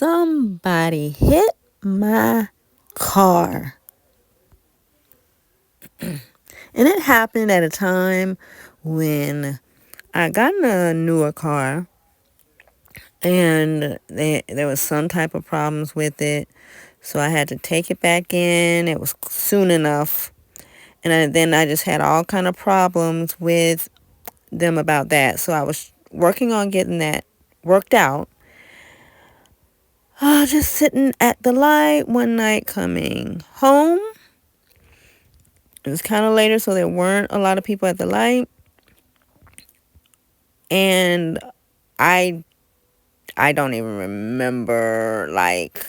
Somebody hit my car. And it happened at a time when I got in a newer car and there was some type of problems with it. So I had to take it back in. It was soon enough. And then I just had all kind of problems with them about that. So I was working on getting that worked out. Just sitting at the light one night coming home. It was kind of later, so there weren't a lot of people at the light. And I don't even remember like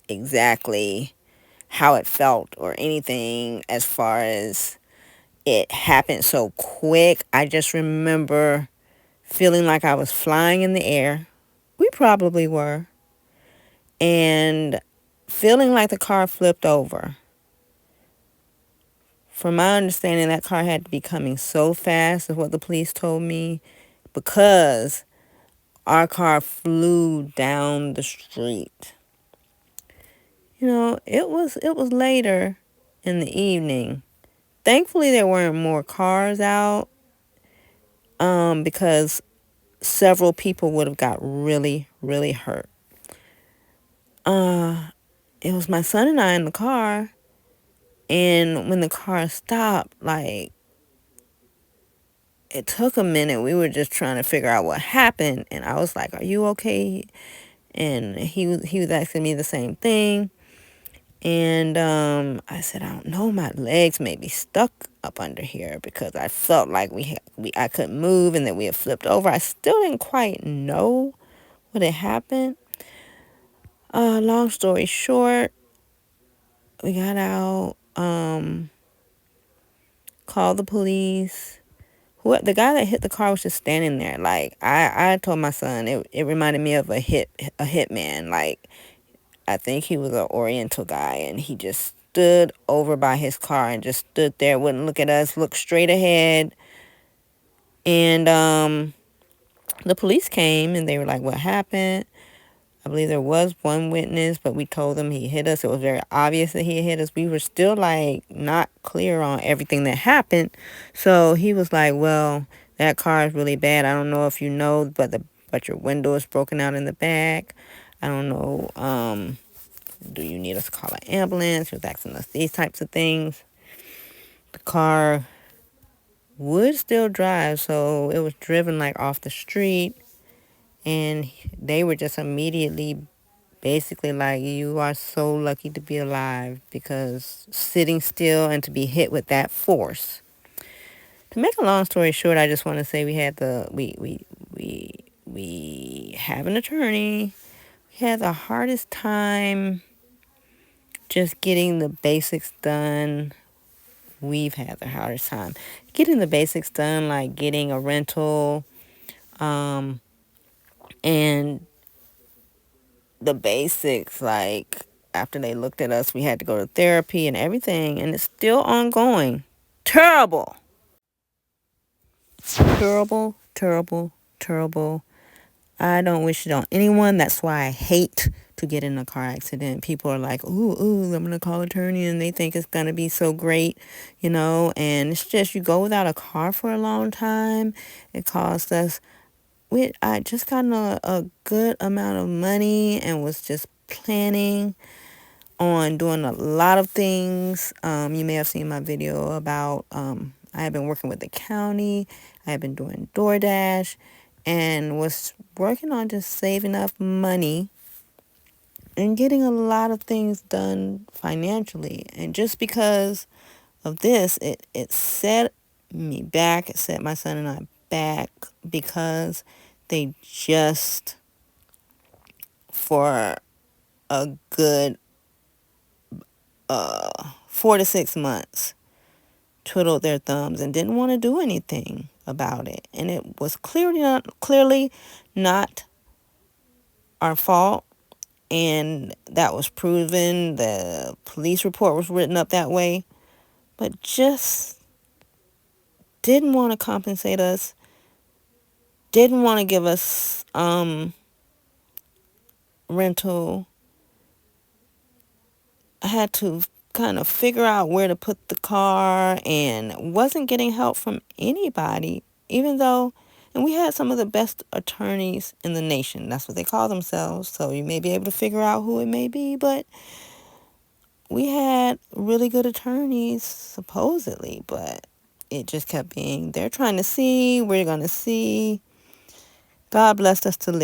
exactly how it felt or anything as far as it happened so quick. I just remember feeling like I was flying in the air. We probably were. And feeling like the car flipped over. From my understanding, that car had to be coming so fast, is what the police told me, because our car flew down the street. It was later in the evening. Thankfully, there weren't more cars out, because several people would have got really, really hurt. It was my son and I in the car, and when the car stopped, like, it took a minute. We were just trying to figure out what happened, and I was like, "Are you okay?" And he was asking me the same thing. And I said, "I don't know, my legs may be stuck up under here," because I felt like I couldn't move and that we had flipped over. I still didn't quite know what had happened. Long story short, we got out, called the police. The guy that hit the car was just standing there. Like, I told my son, it reminded me of a hitman. Like, I think he was an Oriental guy, and he just stood over by his car and just stood there, wouldn't look at us, looked straight ahead. And the police came, and they were like, "What happened?" I believe there was one witness, but we told them he hit us. It was very obvious that he hit us. We were still, like, not clear on everything that happened. So he was like, "Well, that car is really bad. I don't know if you know, but your window is broken out in the back. I don't know, do you need us to call an ambulance?" He was asking us these types of things. The car would still drive, so it was driven, like, off the street. And they were just immediately basically like, "You are so lucky to be alive," because sitting still and to be hit with that force. To make a long story short, I just want to say we have an attorney. We had the hardest time just getting the basics done. We've had the hardest time getting the basics done, like getting a rental, and the basics, like, after they looked at us, we had to go to therapy and everything, and it's still ongoing. Terrible. Terrible, terrible, terrible. I don't wish it on anyone. That's why I hate to get in a car accident. People are like, "Ooh, I'm going to call an attorney," and they think it's going to be so great. And it's just, you go without a car for a long time. It costs us, I just got a good amount of money and was just planning on doing a lot of things. You may have seen my video about, I have been working with the county. I have been doing DoorDash and was working on just saving up money and getting a lot of things done financially. And just because of this, it set me back. It set my son and I back, because they just, for a good 4 to 6 months, twiddled their thumbs and didn't want to do anything about it. And it was clearly not our fault. And that was proven. The police report was written up that way. But just didn't want to compensate us. Didn't want to give us rental, I had to kind of figure out where to put the car and wasn't getting help from anybody, even though, and we had some of the best attorneys in the nation. That's what they call themselves. So you may be able to figure out who it may be, but we had really good attorneys, supposedly, but it just kept being, they're trying to see, we're going to see. God blessed us to live.